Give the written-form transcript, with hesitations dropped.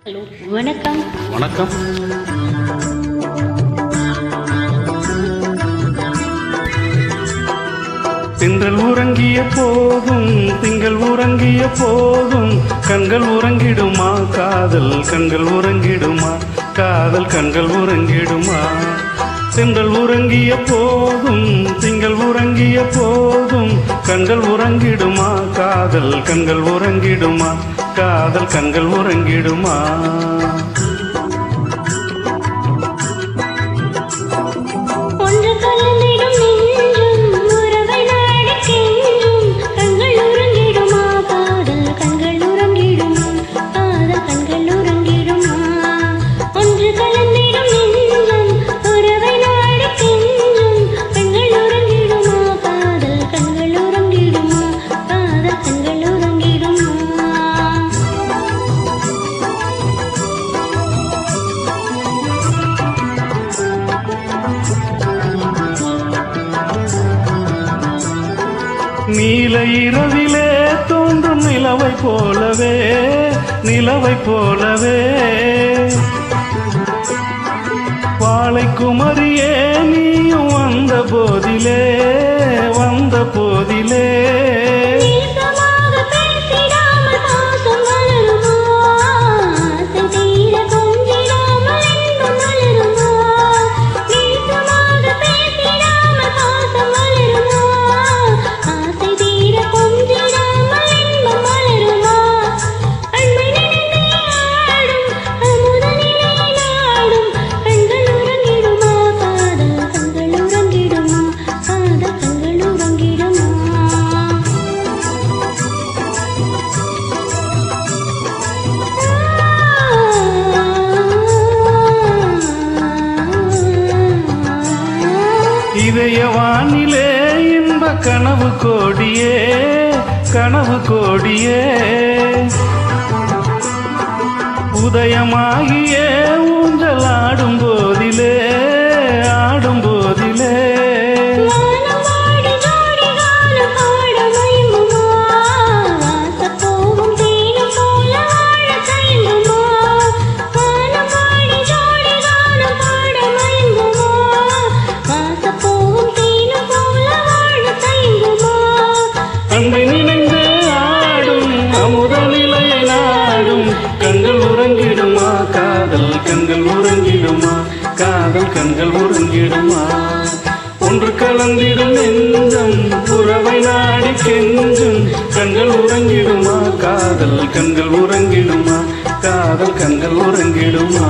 Hello, வணக்கம். வணக்கம். திங்கள் உறங்கிய போதும் திங்கள் உறங்கிய போதும் கண்கள் உறங்கிடுமா காதல் கண்கள் உறங்கிடுமா காதல் கண்கள் உறங்கிடுமா. திங்கள் உறங்கிய போதும் திங்கள் உறங்கிய போதும் கண்கள் உறங்கிடுமா காதல் கண்கள் உறங்கிடுமா காதல் கண்கள் உறங்கிடுமா. நீல இரவிலே தோன்றும் நிலவை போலவே நிலவை போலவே வாழை குமரியே நீயும் வந்த போதிலே வந்த போதிலே இதயவானிலே இன்ப கனவு கோடியே கனவு கோடியே உதயமாகியே ஊஞ்சல் ஆடும் போதிலே ஆடும் போதிலே அன்பை நினைந்து ஆடும் அமுத நிலையை நாடும் கண்கள் உறங்கிடுமா காதல் கண்கள் உறங்கிடுமா காதல் கண்கள் உறங்கிடுமா. ஒன்று கலந்திடும் நெஞ்சம் உறவை நாடி கெஞ்சும் கண்கள் உறங்கிடுமா காதல் கண்கள் உறங்கிடுமா காதல் கண்கள் உறங்கிடுமா.